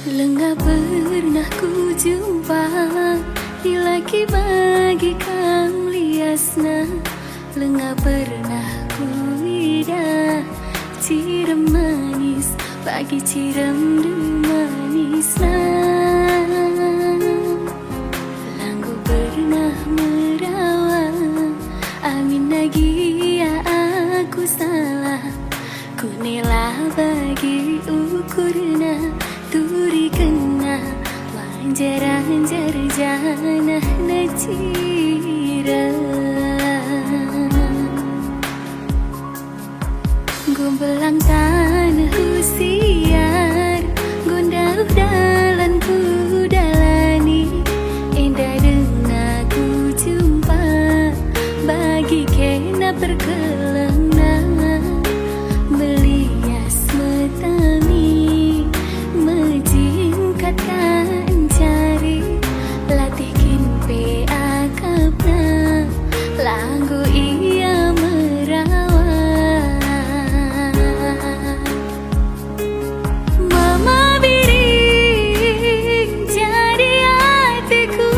Lenggak pernah ku jumpa laki bagi kang liasna. Lenggak pernah ku lidah ciram manis bagi ciram manisna. Langgu pernah merawat amin lagi ya aku salah. Ku nela bagi ukurna turi kena wanjar-anjar janah nacira. Gombelang tanah usiar gondau dalan ku dalani. Indah dengar ku jumpa bagi kena perkelana. Belias metami menjingkatkan cari latihin pe akapna langgu ia merawat. Mama biring jadi hatiku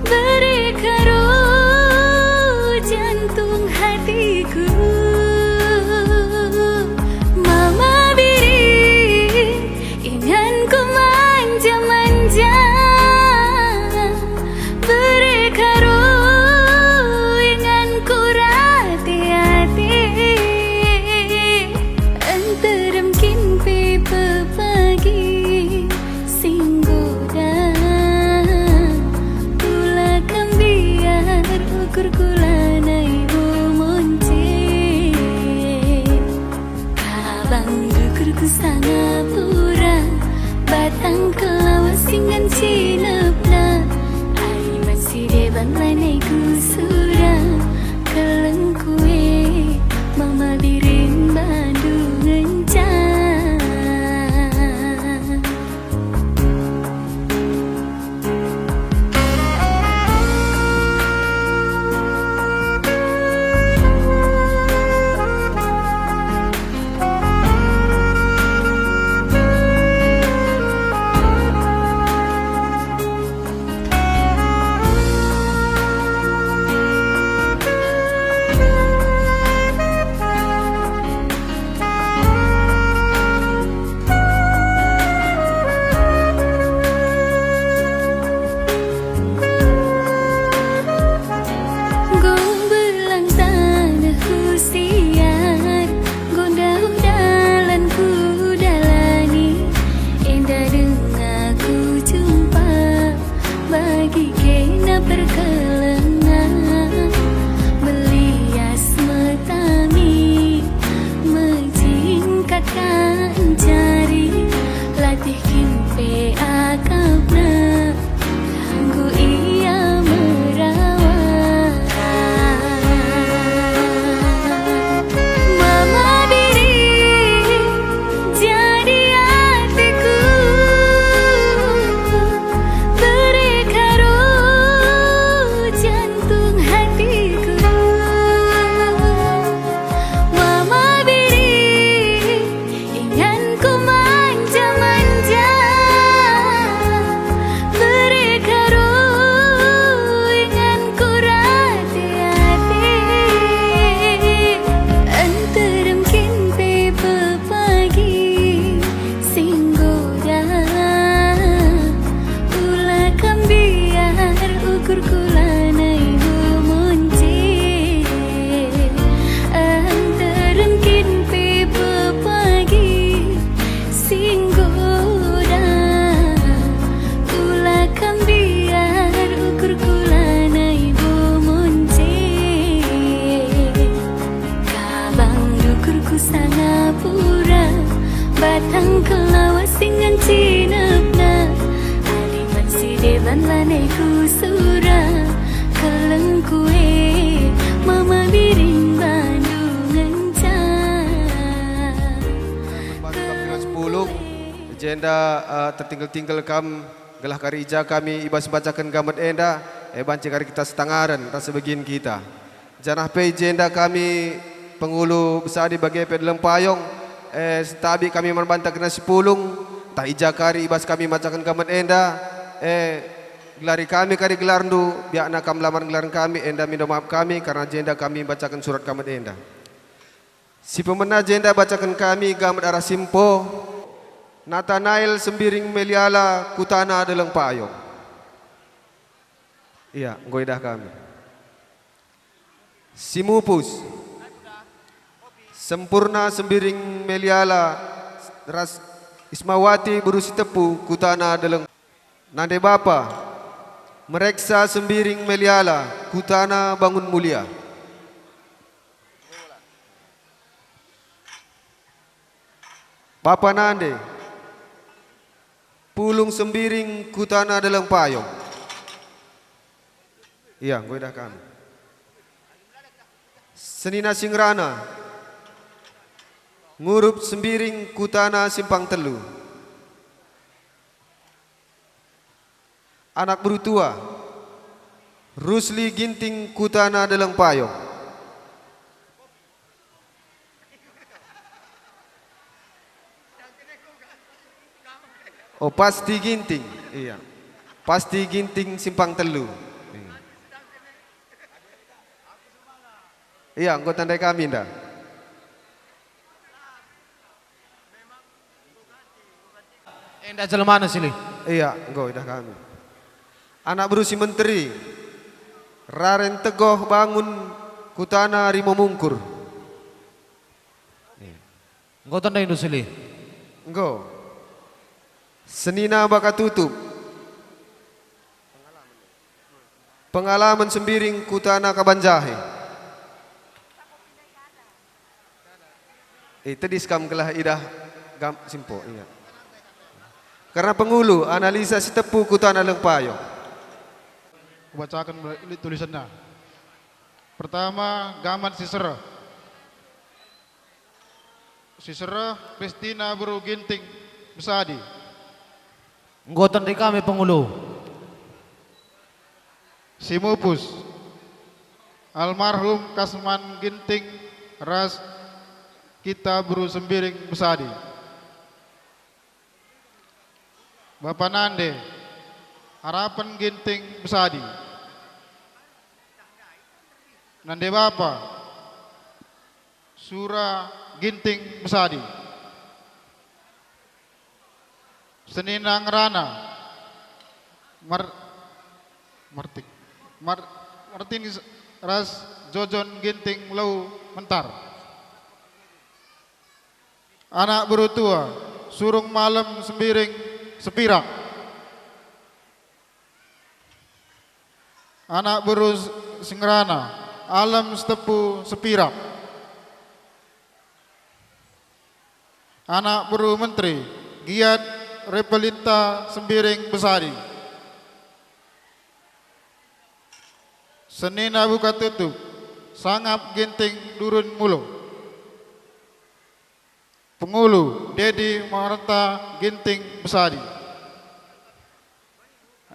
beri karo jantung hatiku. Mama biring inganku manja-manja beri karo inganku rati-hati. Antarem kimpi pepagi singgoda pula kambiar ukur kulana ibu monce. Abang dukurku sangapura batang kelawasingan cinepna. Ai masih deban lanaiku surah kelengkue mama birin Bandung ngencang. Gombelang tanah usiar gondau dalan ku dalani. Indah dengar ku jumpa bagi kena perkelana. Melias metami menjingkatkan jari latihin pe akapna langgu ia merawat. Mama biring jadi hatiku beri karo jantung hatiku. Mama biring inganku manja-manja beri karo inganku rati-hati. Antarem kimpe pepagi singgoda ula kambiar ukur kulana ibu monce. Antarem kimpe pepagi singgoda ula kambiar ukur kulana ibu monce. Kabang dukurku sangapura batang kelawasingan cinepna. Aliman si deban lanaiku surah kelengkue mama biring Bandung ngencang. Dengan 10 agenda tertinggal-tinggal kam gelah karija kami ibas bacakan gambar enda banci kari kita setangaran rasa begin kita janah pe agenda kami pengulu besar di bagai pe dalam payung Setabi kami membantah kena sipulung, tak ija kari ibas kami macakan gamat enda. Gelari kami kari gelarndu, biak nak kam lamar gelaran kami, enda minta maaf kami karena jenda kami bacakan surat gamat enda. Si pemenang jenda bacakan kami gamat arah simpo, Nathanael Sembiring Meliala Kutana Deleng Payong. Iya, goidah kami. Simupus Sempurna Sembiring Meliala Ras Ismawati Berusi Tepu Kutana Deleng. Nande Bapa Mereksa Sembiring Meliala Kutana Bangun Mulia. Bapa Nande Pulung Sembiring Kutana Deleng Payong. Iya, goidah kami. Senina Singrana Ngurup Sembiring Kutana Simpang Telu. Anak berutua Rusli Ginting Kutana Deleng Payong. Oh, Pasti Ginting. Iya. Pasti Ginting Simpang Telu. Iya, engkau tandai kami ndak? Endah jelemana sili. Iya, engkau dah kami. Anak berusi menteri Raren Tegoh Bangun Kutana Rimo Mungkur. Engkau tandai itu sili. Engkau Senina Bakatutup Pengalaman Sembiring Kutana Kabanjahe. Tadi skam kelah idah gam simpo, iya. Karena pengulu analisa si tepu Kutana Deleng Payong. Bacakan tulisannya. Pertama, gamat Sisera. Sisera Kristina Buru Ginting Besadi. Engkau tandai kami pengulu. Simupus Almarhum Kasman Ginting Ras Kita Buru Sembiring Besadi. Bapak Nande Harapan Ginting Besadi. Nande Bapa Sura Ginting Besadi. Seninang Rana Martin Ras Jojon Ginting Lau Mentar. Anak berutua Surung Malam Sembiring Sepirak. Anak beru Singrana Alam Setepu Sepirak. Anak beru Menteri Giat Repelita Sembiring Besari. Senina Buka Tutup Sangap Ginting Durun Mulo. Pengulu Dedi Marta Ginting Besari.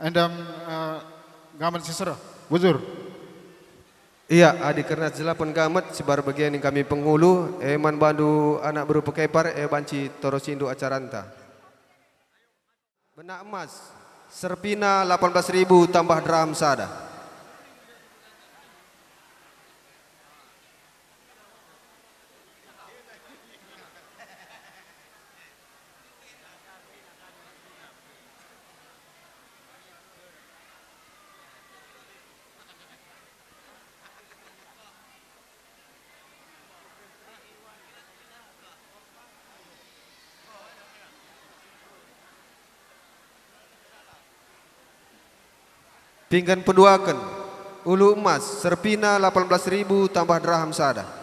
Endam gaman Sisera Buzur. Iya, adik kernas jelapan gamat sebar bagian yang kami pengulu, man bandu anak beru pekepar, banci torosindu acaranta. Benak emas, Serpina 18.000 tambah dram sada. Pinggan peduakan ulu emas Serpina 18.000 tambah dirham sada.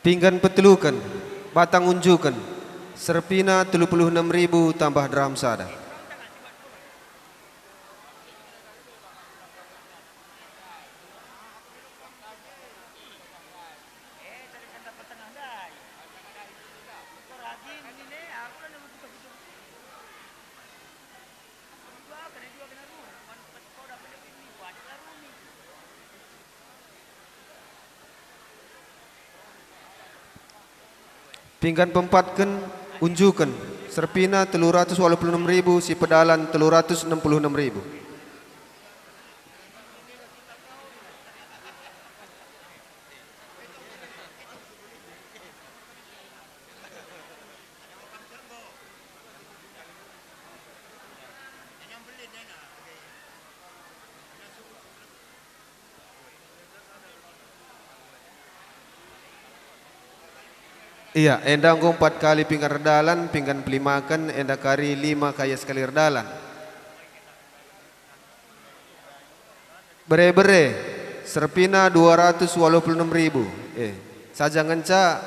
Pinggan petelukan, batang unjukan, serpina 36.000 tambah dram sada. Pinggan pempatkan, unjukan, serpina 386.000, si pedalan 366.000. Iya, enda nggo 4 kali pinggan redalan, pinggan pelimakan, enda kari 5 kaya sekali redalan. Bere-bere, serpina 286.000. Saja ngenca,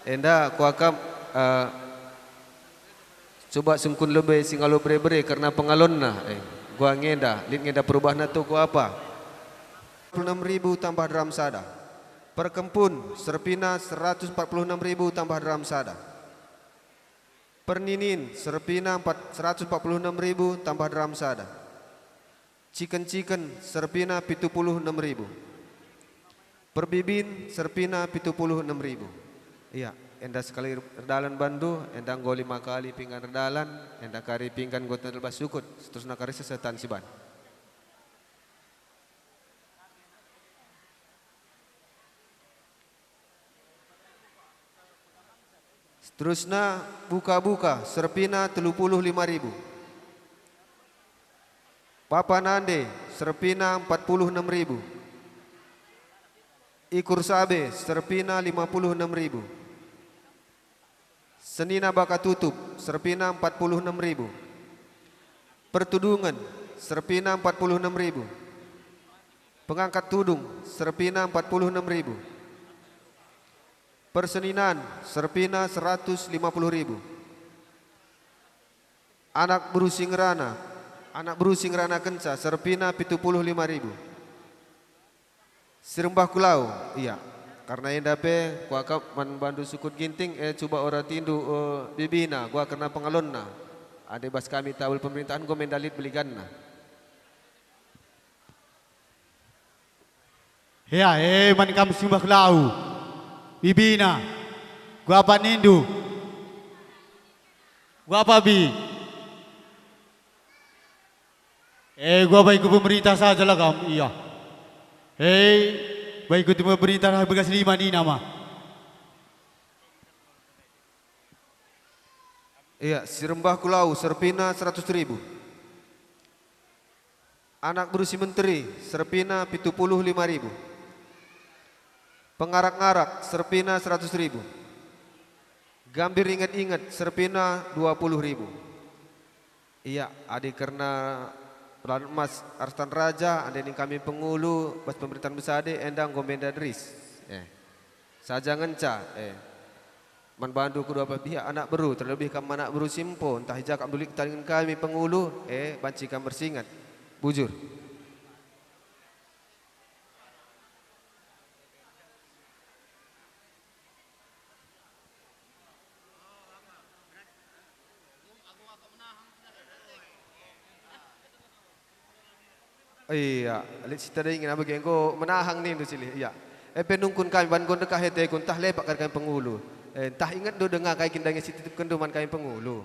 enda kuakam coba sungkun lebih singalo bere-bere karena pengalon nah. Gua ngenda, lin ngenda perubahan tu ku apa? 26.000 tambah dram sada. Perkempun, serpina 146.000 tambah dram sada. Perninin, serpina 146.000 tambah dram sada. Chicken, serpina 76.000. Perbibin, serpina 76.000. Iya, enda sekali redalan bandu, enda nggo 5 kali pinggan redalan, enda kari pinggan gotan lebas sukut, seterusnya kari sesetan siban. Terusna buka-buka, serpina 35.000. Papa Nande, serpina 46.000. Ikur sabe, serpina 56.000. Senina baka tutup, serpina 46.000. Pertudungan, serpina 46.000. Pengangkat tudung, serpina 46.000. Perseninan, serpina 150.000. Anak berusing rana kenca, serpina 75.000. Sirembah kulau, iya. Karena enda pe kuakap man bandu sukut ginting, coba ora tindu bibina, gua kena pengalonna. Ade bas kami tawul pemerintahan gua mendalit beliganna. Ya, man kami simbah kulau. Bibina, gua apa nindu? Gua apa bi? Gua baik pemerintah saja lah kamu, iya. Baik ikut pemerintah bekas 5 ni nama. Iya, Sirembah Kulau, serpina 100.000. Anak berusi menteri, serpina 75.000. Pengarak-ngarak, serpina 100.000. Gambir ingat-ingat, serpina 20.000. Iya, adik karena pelan emas Arstan Raja, ada ini kami pengulu, bas pemerintahan besade, endang gomenda dris. Saja ngenca, man bandu kedua pihak anak beru, terlebih kam anak beru simpo, entah hijak abdulik dengan kami pengulu, banci kam bersingat, bujur. Iya, alit sita ingin apa genggo menahang ni tu sili. Iya. Penungkun kami ban gon dekah hete kun tah lepak kami pengulu. Tah ingat do dengar kai kindangnya sititip kenduman kami pengulu.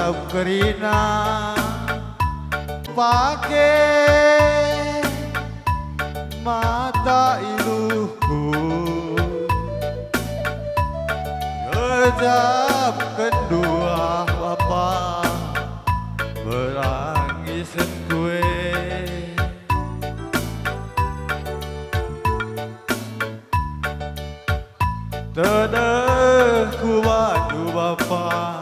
Tatap kerina pakai mata iluku, kedap kedua bapa berangisan kue. Tedeh ku bantu bapa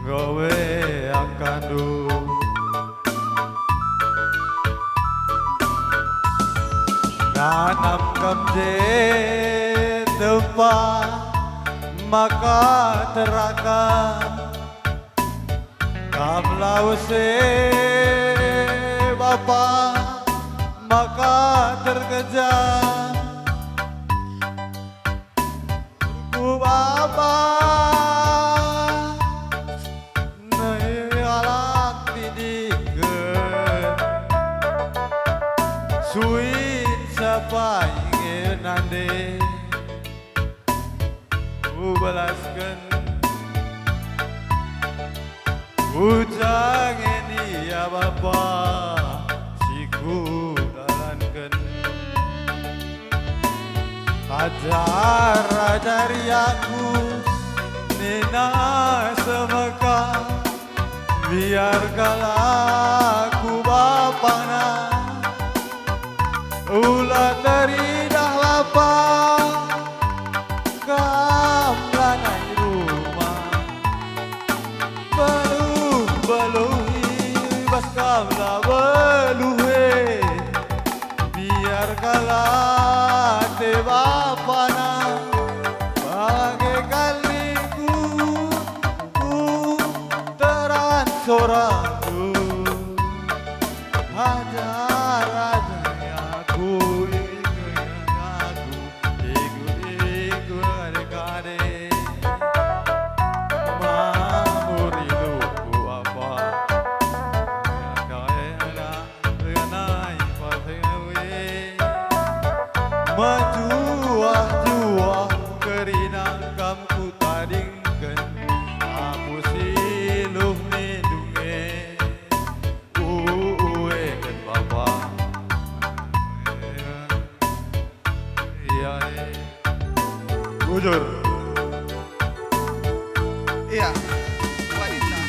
gawe akan du nanam kamje tempat maka teraka kam lause bapa maka terkejar ku bapa alak didikan suin siapa ingin nande ku balaskan ujang ini ya bapa siku dalankan ajari aku nina semeka biar aku bapana ulah dari dah lapang kamlanai rumah beluhi bas kamla beluhe biar te bapana bagai kaliku teran soraku hajar aku ikut adek-adek mamuri luku apa kaya renai pasengawe majuah kerina kamku tadingkan aku siluh nidunge uwe kan bapa iya bujur Iya, wanita.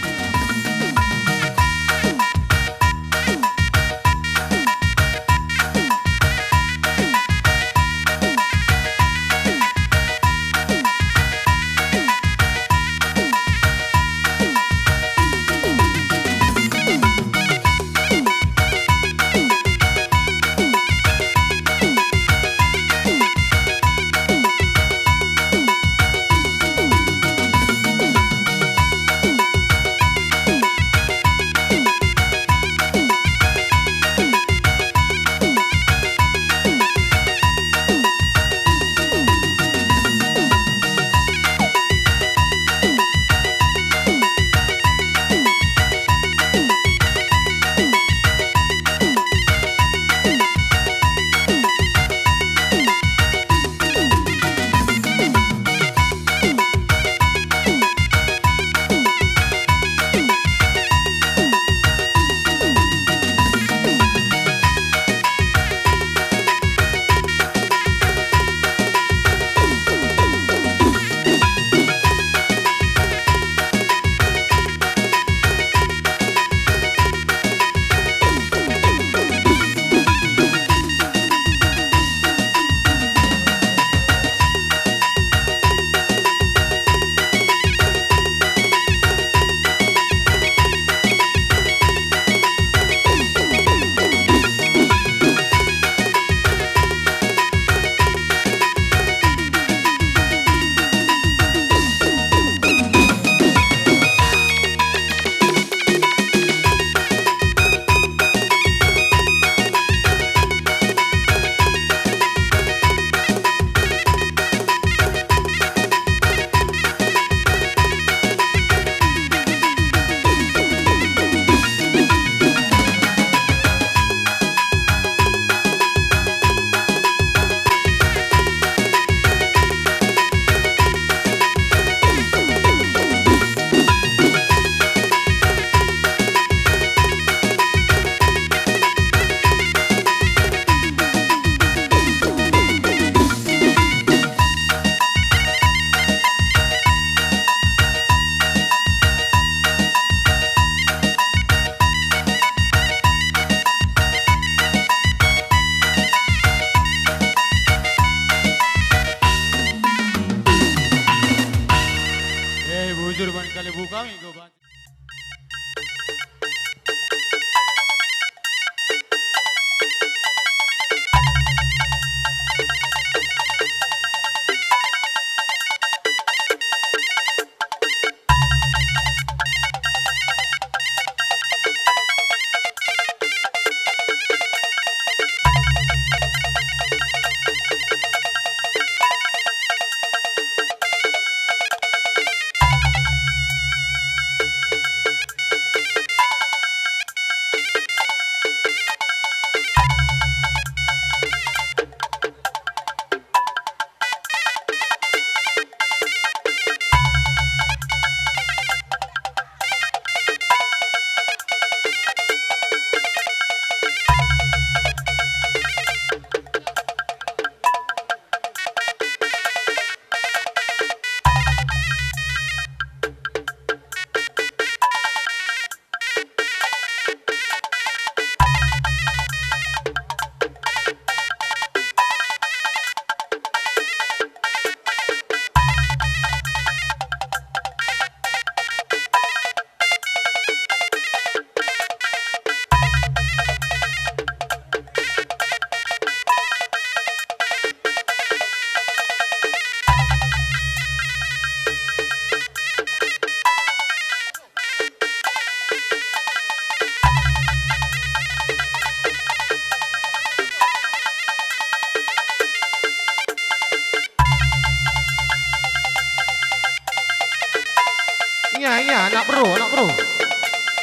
Iya, anak bro.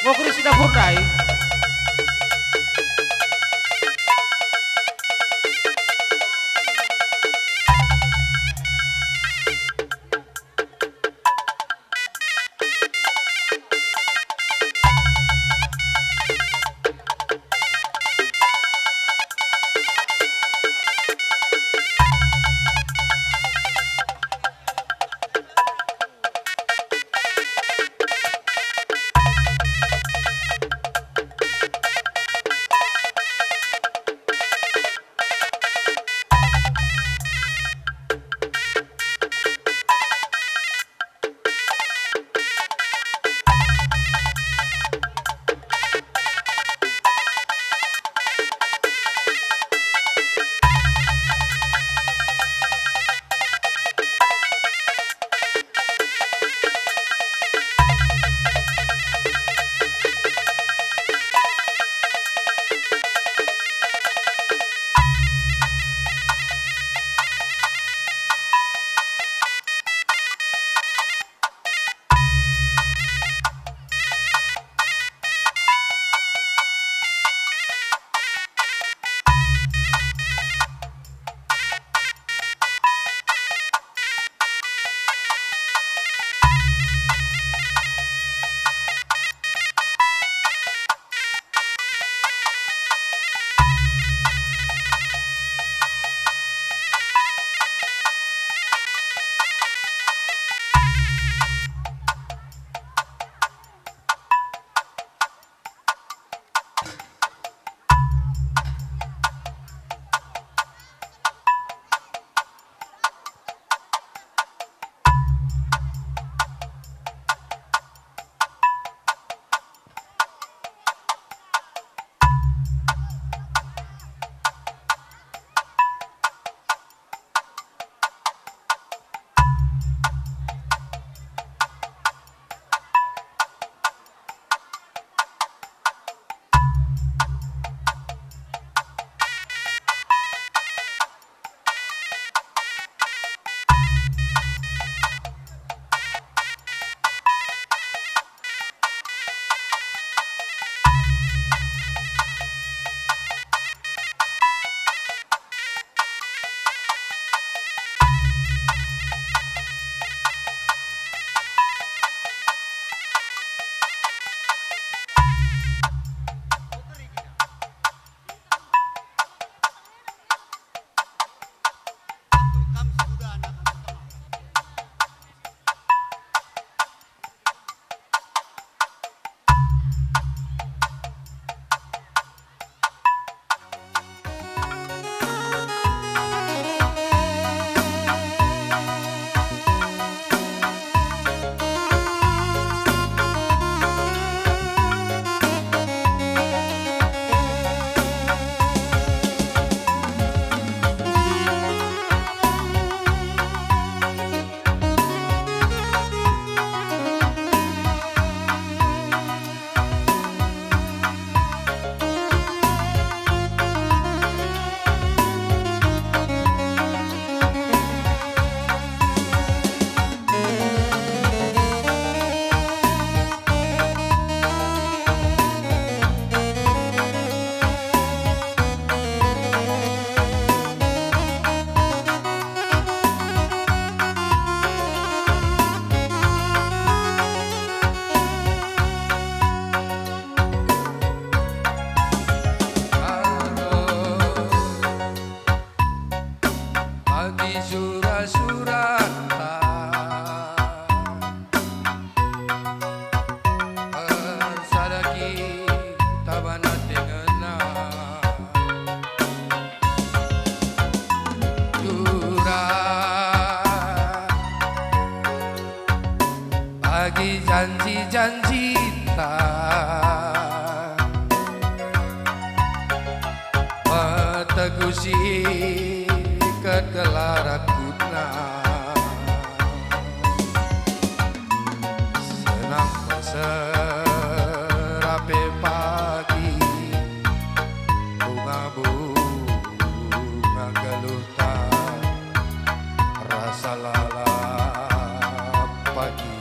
Mau kurisi dapur dai. janji-janji cinta Metegusi kedelarakuna Senang serape pagi Bunga-bunga gelutan Rasa lalap pagi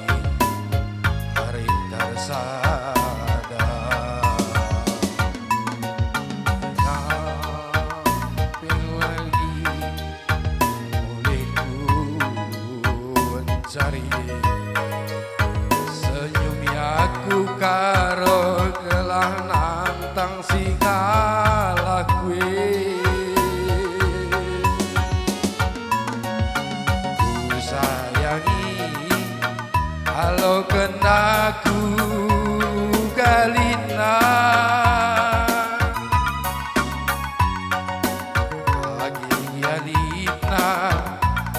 tang sing ngalah kowe ku sayangi halo kenaku galina lagi galina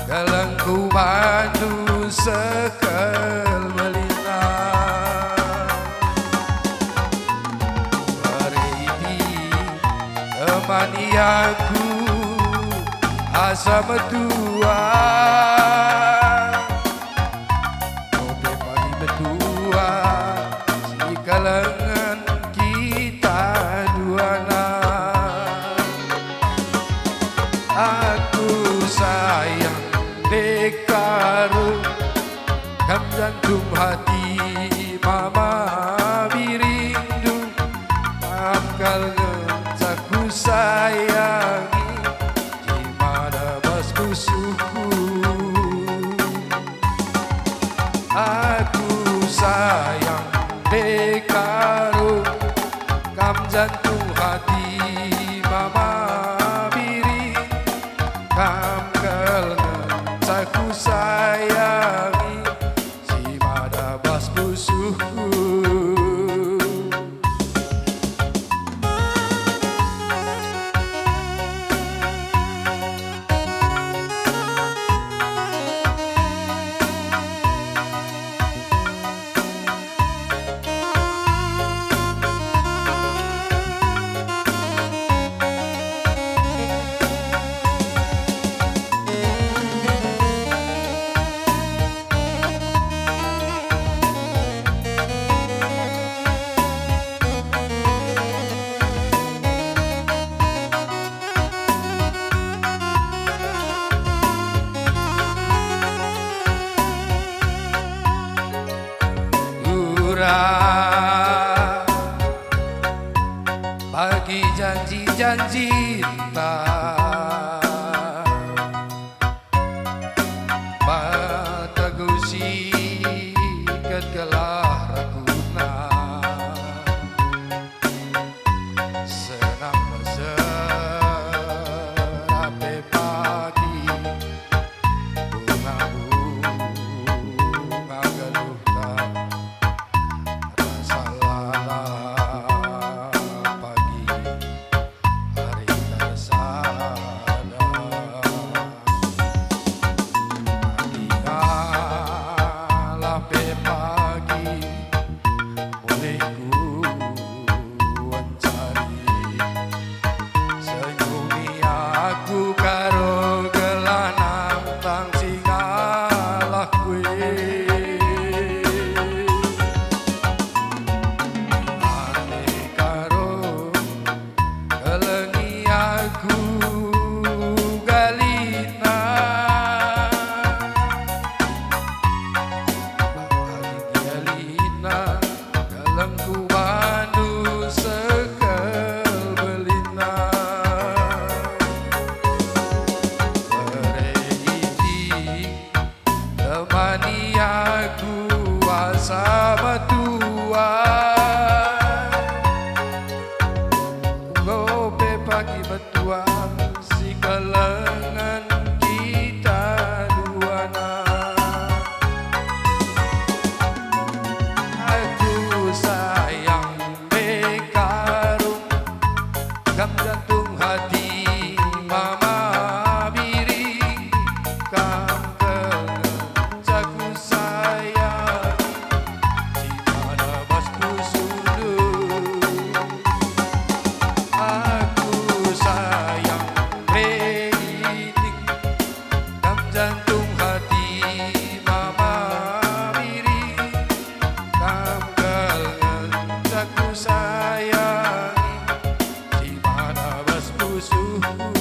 galengku bandu sekel melina beriti temani aku asa metua kopi pagi metua si kalangan kita duana aku sayang dekaru kam jantung hati mama birindu amkal ngencaku sayangi gimana basku suku aku sayang dekaru kam jantung hati mama biring kam kelngencaku sayangi si mada basku suku bagi janji-janji batagusi kegelah raguna senang berserape pagi bunga-bunga geluhna temani aku asa metua ngope pagi betuan si kalangan kita duana aku sayang bekarung gam jantung hati mama biring kam jantung hati mama biri kam kelngencaku sayangi di mana basku suhu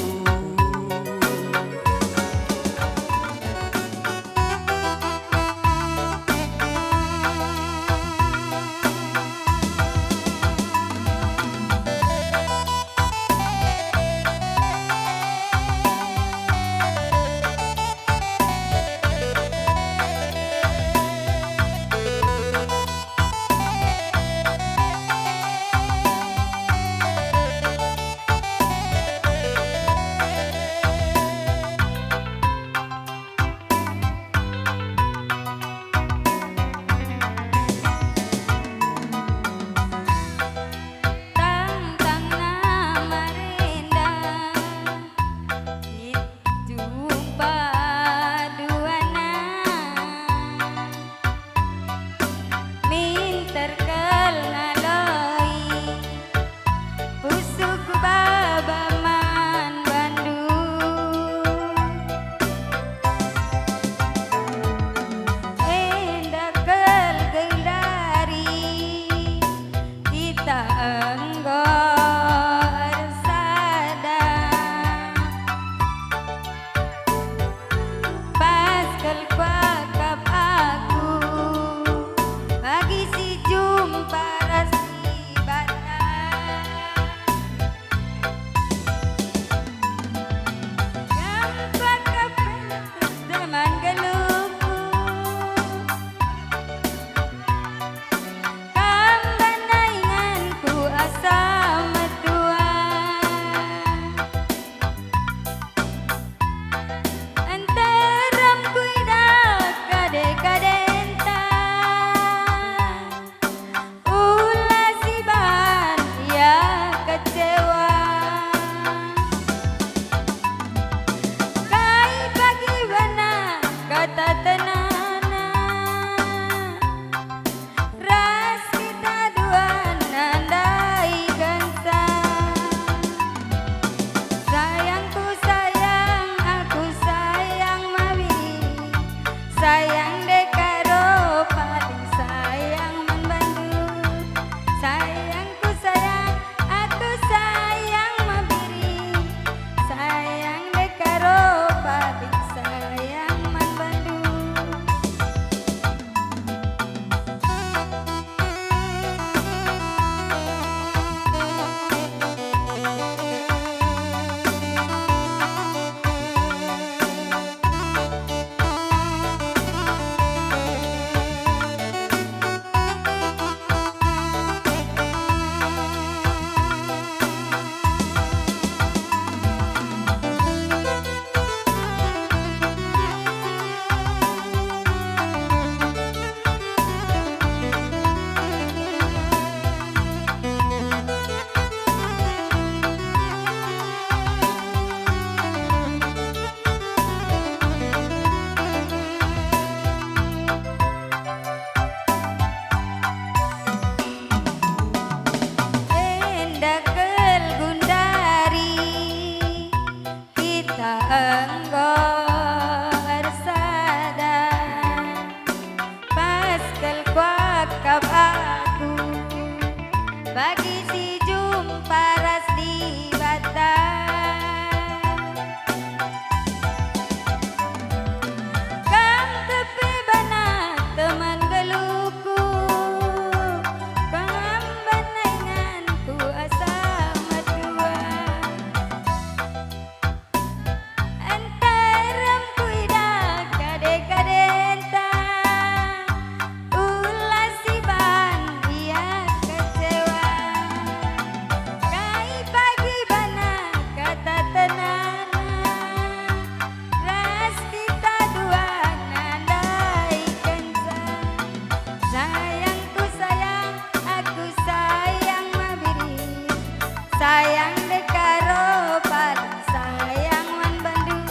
sayang dek karo paling sayang wan Bandung.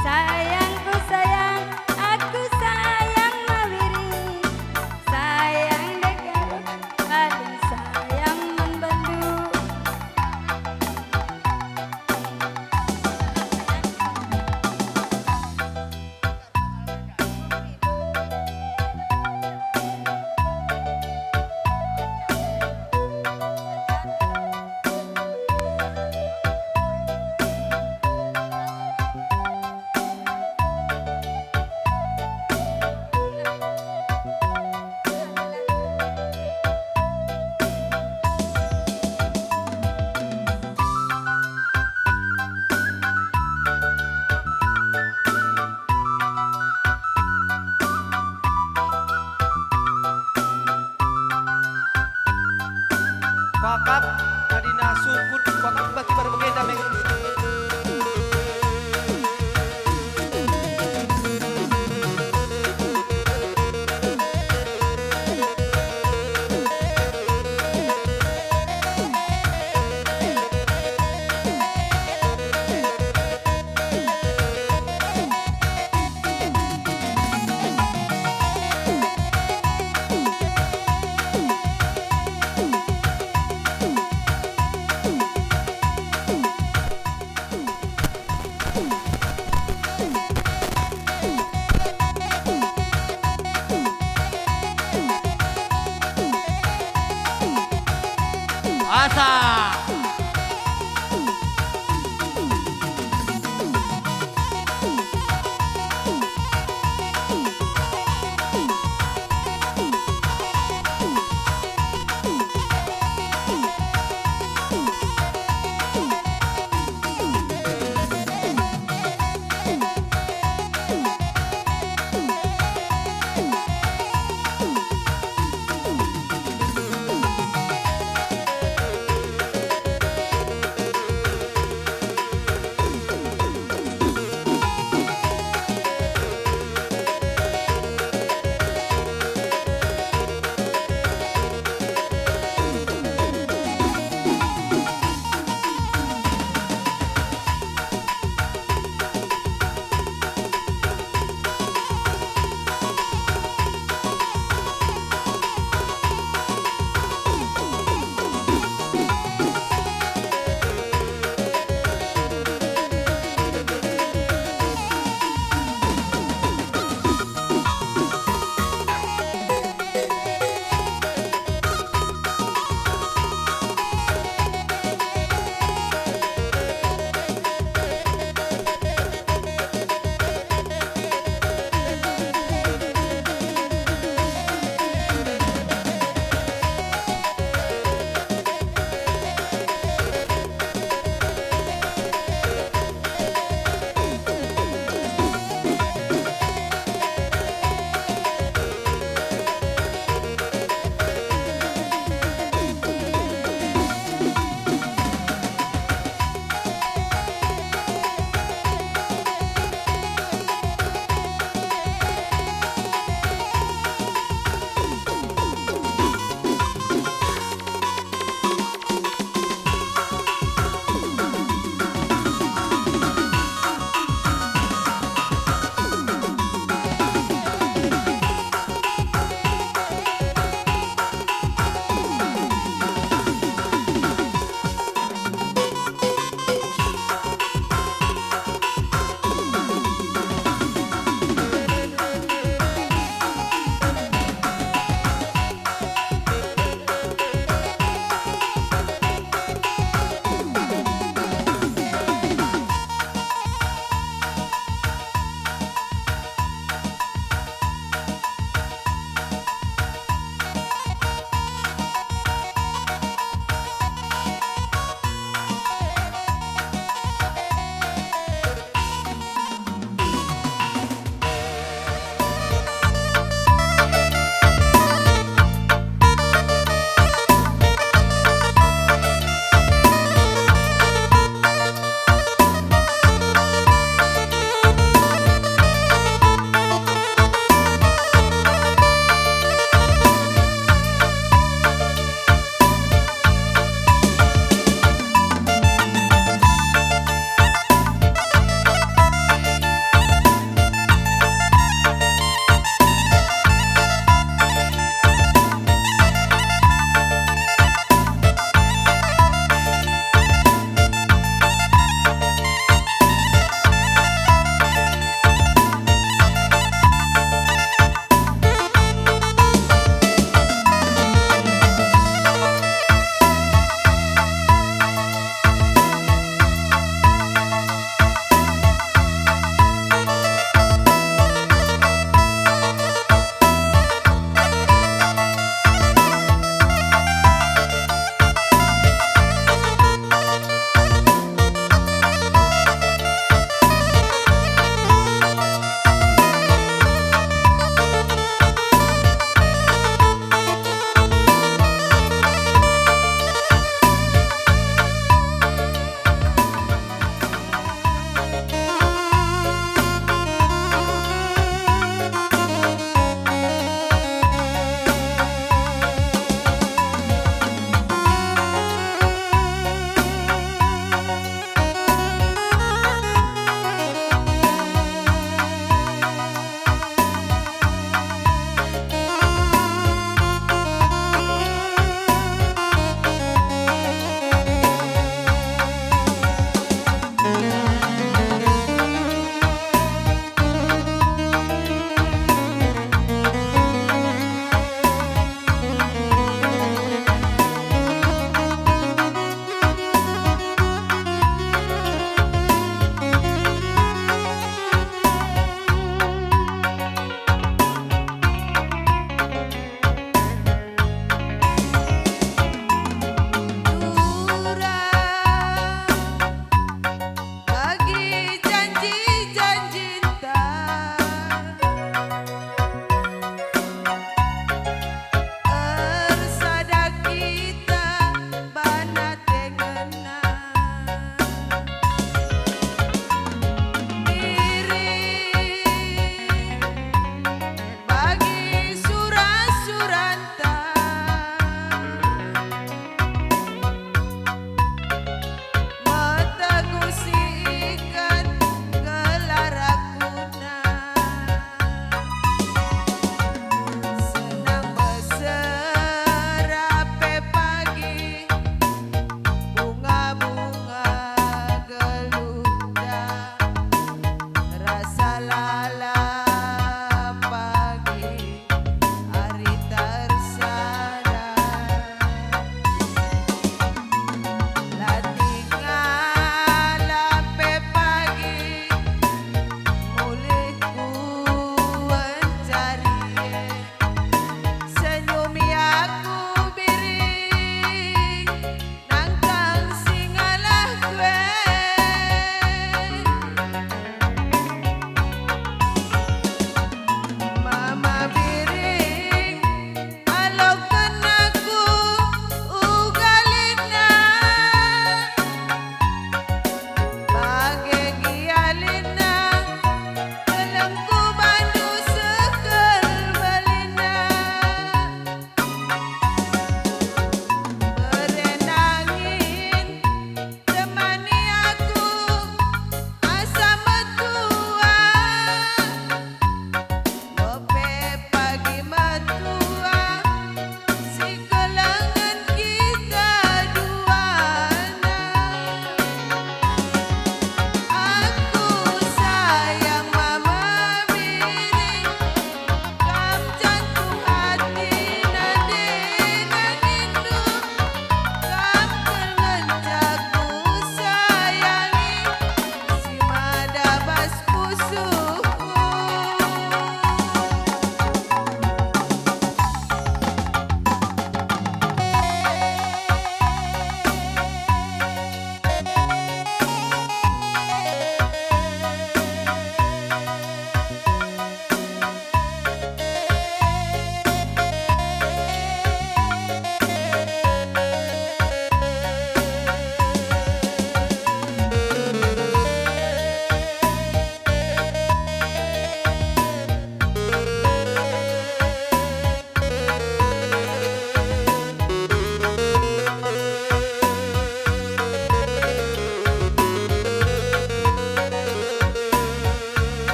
Sayangku sayang, aku sayang Mawiri. Sayang dek karo paling sayang wan Bandung. Wakap Madinah Sukun wakap bagi berbeda meng.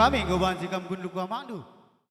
kami goban sikam gunduk wa makdu.